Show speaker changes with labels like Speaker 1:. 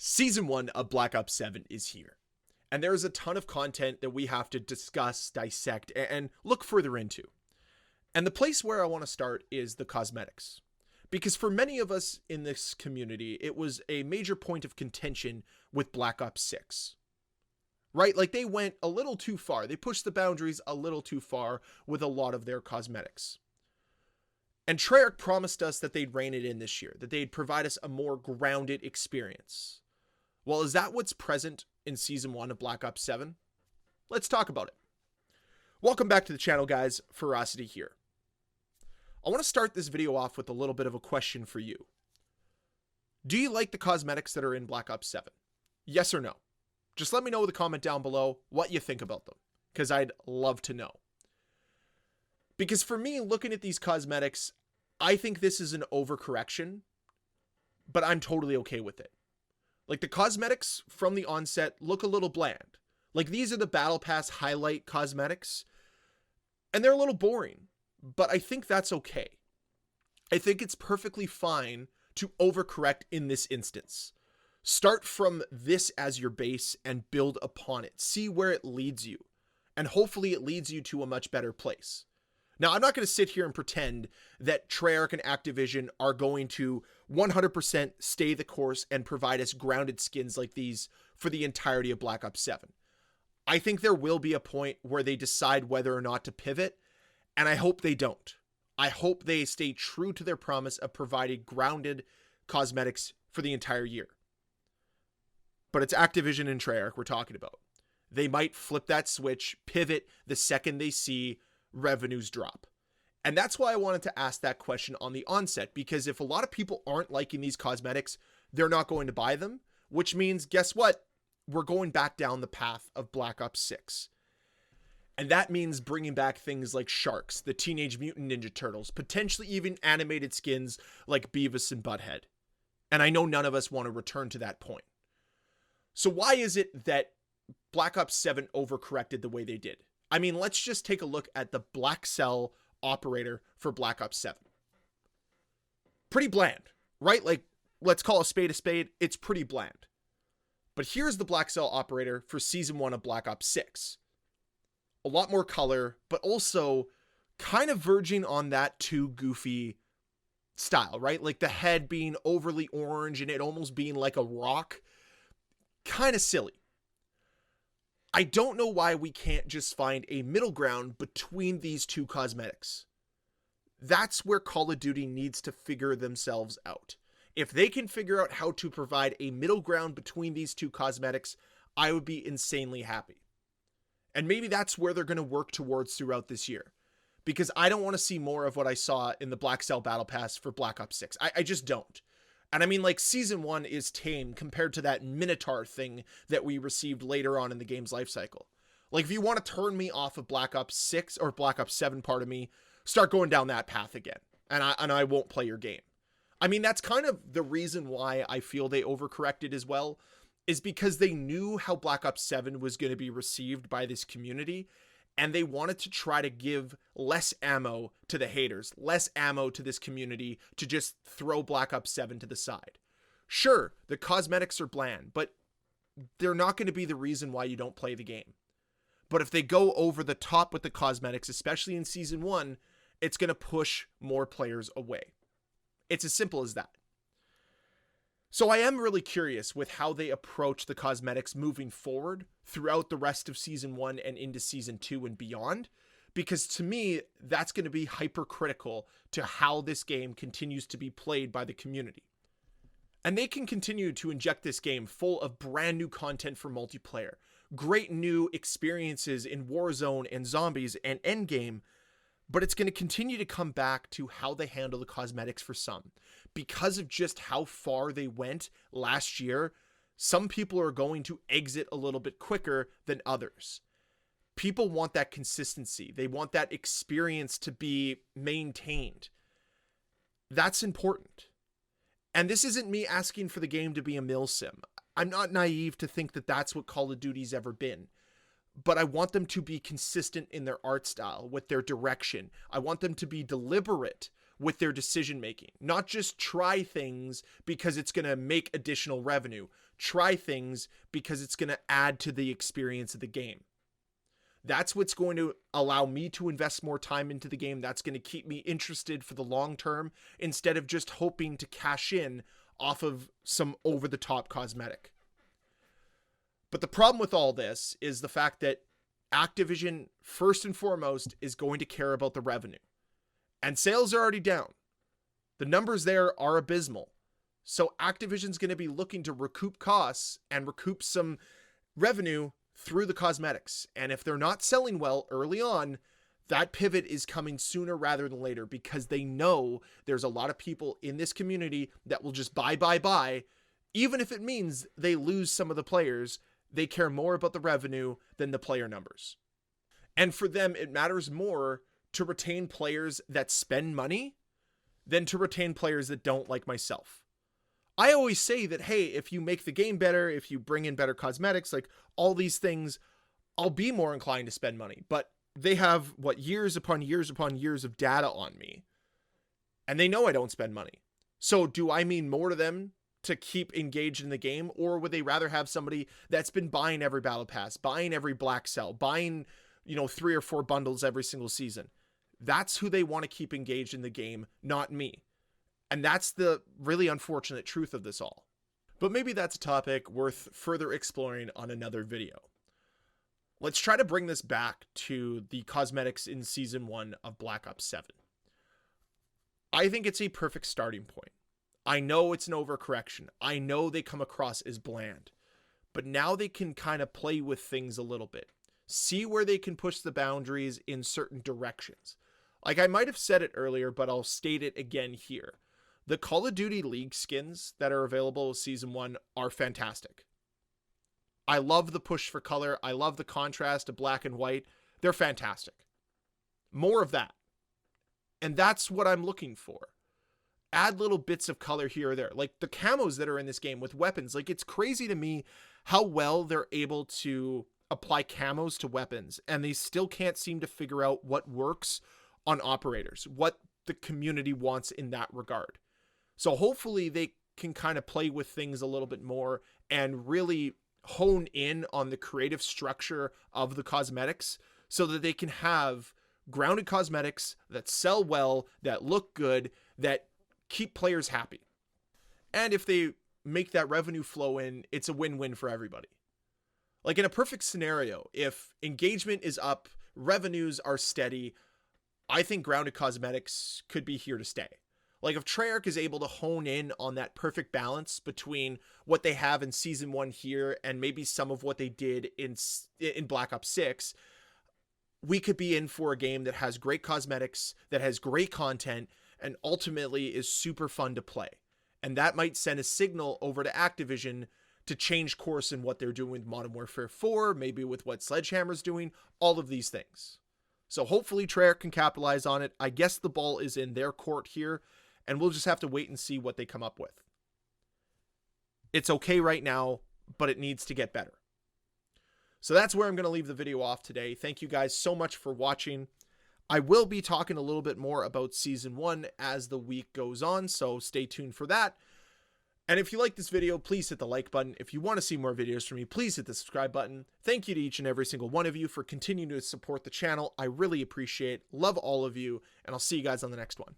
Speaker 1: Season 1 of Black Ops 7 is here, and there is a ton of content that we have to discuss, dissect, and look further into. And the place where I want to start is the cosmetics. Because for many of us in this community, it was a major point of contention with Black Ops 6. Right? Like, they went a little too far. They pushed the boundaries a little too far with a lot of their cosmetics. And Treyarch promised us that they'd rein it in this year, that they'd provide us a more grounded experience. Well, is that what's present in Season 1 of Black Ops 7? Let's talk about it. Welcome back to the channel, guys. Ferocity here. I want to start this video off with a little bit of a question for you. Do you like the cosmetics that are in Black Ops 7? Yes or no? Just let me know in the comment down below what you think about them, because I'd love to know. Because for me, looking at these cosmetics, I think this is an overcorrection, but I'm totally okay with it. Like, the cosmetics from the onset look a little bland. Like, these are the Battle Pass highlight cosmetics, and they're a little boring, but I think that's okay. I think it's perfectly fine to overcorrect in this instance. Start from this as your base and build upon it. See where it leads you, and hopefully it leads you to a much better place. Now, I'm not going to sit here and pretend that Treyarch and Activision are going to 100% stay the course and provide us grounded skins like these for the entirety of Black Ops 7. I think there will be a point where they decide whether or not to pivot, and I hope they don't. I hope they stay true to their promise of providing grounded cosmetics for the entire year. But it's Activision and Treyarch we're talking about. They might flip that switch, pivot the second they see revenues drop. And that's why I wanted to ask that question on the onset, because if a lot of people aren't liking these cosmetics, they're not going to buy them, which means, guess what? We're going back down the path of Black Ops 6. And that means bringing back things like Sharks, the Teenage Mutant Ninja Turtles, potentially even animated skins like Beavis and Butthead. And I know none of us want to return to that point. So why is it that Black Ops 7 overcorrected the way they did? I mean, let's just take a look at the Black Cell operator for Black Ops 7. Pretty bland, right? Like, let's call a spade. It's pretty bland. But here's the Black Cell operator for Season 1 of Black Ops 6. A lot more color, but also kind of verging on that too goofy style, right? Like the head being overly orange and it almost being like a rock. Kind of silly. I don't know why we can't just find a middle ground between these two cosmetics. That's where Call of Duty needs to figure themselves out. If they can figure out how to provide a middle ground between these two cosmetics, I would be insanely happy. And maybe that's where they're going to work towards throughout this year. Because I don't want to see more of what I saw in the Black Cell Battle Pass for Black Ops 6. I just don't. And I mean, like, Season 1 is tame compared to that Minotaur thing that we received later on in the game's life cycle. Like, if you want to turn me off of Black Ops 6 or Black Ops 7, pardon me, start going down that path again. And I won't play your game. I mean, that's kind of the reason why I feel they overcorrected as well, is because they knew how Black Ops 7 was going to be received by this community, and they wanted to try to give less ammo to the haters, less ammo to this community to just throw Black Ops 7 to the side. Sure, the cosmetics are bland, but they're not going to be the reason why you don't play the game. But if they go over the top with the cosmetics, especially in Season 1, it's going to push more players away. It's as simple as that. So I am really curious with how they approach the cosmetics moving forward throughout the rest of Season 1 and into Season 2 and beyond, because to me, that's going to be hypercritical to how this game continues to be played by the community. And they can continue to inject this game full of brand new content for multiplayer, great new experiences in Warzone and Zombies and Endgame, but it's going to continue to come back to how they handle the cosmetics for some. Because of just how far they went last year, some people are going to exit a little bit quicker than others. People want that consistency. They want that experience to be maintained. That's important. And this isn't me asking for the game to be a milsim. I'm not naive to think that that's what Call of Duty's ever been. But I want them to be consistent in their art style, with their direction. I want them to be deliberate with their decision making. Not just try things because it's going to make additional revenue. Try things because it's going to add to the experience of the game. That's what's going to allow me to invest more time into the game. That's going to keep me interested for the long term instead of just hoping to cash in off of some over-the-top cosmetic. But the problem with all this is the fact that Activision, first and foremost, is going to care about the revenue. And sales are already down. The numbers there are abysmal. So Activision's going to be looking to recoup costs and recoup some revenue through the cosmetics. And if they're not selling well early on, that pivot is coming sooner rather than later, because they know there's a lot of people in this community that will just buy. Even if it means they lose some of the players, they care more about the revenue than the player numbers. And for them, it matters more to retain players that spend money than to retain players that don't, like myself. I always say that, hey, if you make the game better, if you bring in better cosmetics, like all these things, I'll be more inclined to spend money. But they have, years upon years upon years of data on me. And they know I don't spend money. So do I mean more to them to keep engaged in the game? Or would they rather have somebody that's been buying every battle pass, buying every black cell, buying, 3 or 4 bundles every single season? That's who they want to keep engaged in the game, not me. And that's the really unfortunate truth of this all. But maybe that's a topic worth further exploring on another video. Let's try to bring this back to the cosmetics in Season 1 of Black Ops 7. I think it's a perfect starting point. I know it's an overcorrection. I know they come across as bland. But now they can kind of play with things a little bit. See where they can push the boundaries in certain directions. Like I might have said it earlier, but I'll state it again here. The Call of Duty League skins that are available with Season 1 are fantastic. I love the push for color. I love the contrast of black and white. They're fantastic. More of that. And that's what I'm looking for. Add little bits of color here or there. Like the camos that are in this game with weapons. Like it's crazy to me how well they're able to apply camos to weapons. And they still can't seem to figure out what works on operators. What the community wants in that regard. So hopefully they can kind of play with things a little bit more and really hone in on the creative structure of the cosmetics so that they can have grounded cosmetics that sell well, that look good, that keep players happy. And if they make that revenue flow in, it's a win-win for everybody. Like in a perfect scenario, if engagement is up, revenues are steady, I think grounded cosmetics could be here to stay. Like if Treyarch is able to hone in on that perfect balance between what they have in Season 1 here and maybe some of what they did in Black Ops 6, we could be in for a game that has great cosmetics, that has great content, and ultimately is super fun to play. And that might send a signal over to Activision to change course in what they're doing with Modern Warfare 4, maybe with what Sledgehammer's doing, all of these things. So hopefully Treyarch can capitalize on it. I guess the ball is in their court here, and we'll just have to wait and see what they come up with. It's okay right now, but it needs to get better. So that's where I'm going to leave the video off today. Thank you guys so much for watching. I will be talking a little bit more about Season 1 as the week goes on, so stay tuned for that. And if you like this video, please hit the like button. If you want to see more videos from me, please hit the subscribe button. Thank you to each and every single one of you for continuing to support the channel. I really appreciate it. Love all of you, and I'll see you guys on the next one.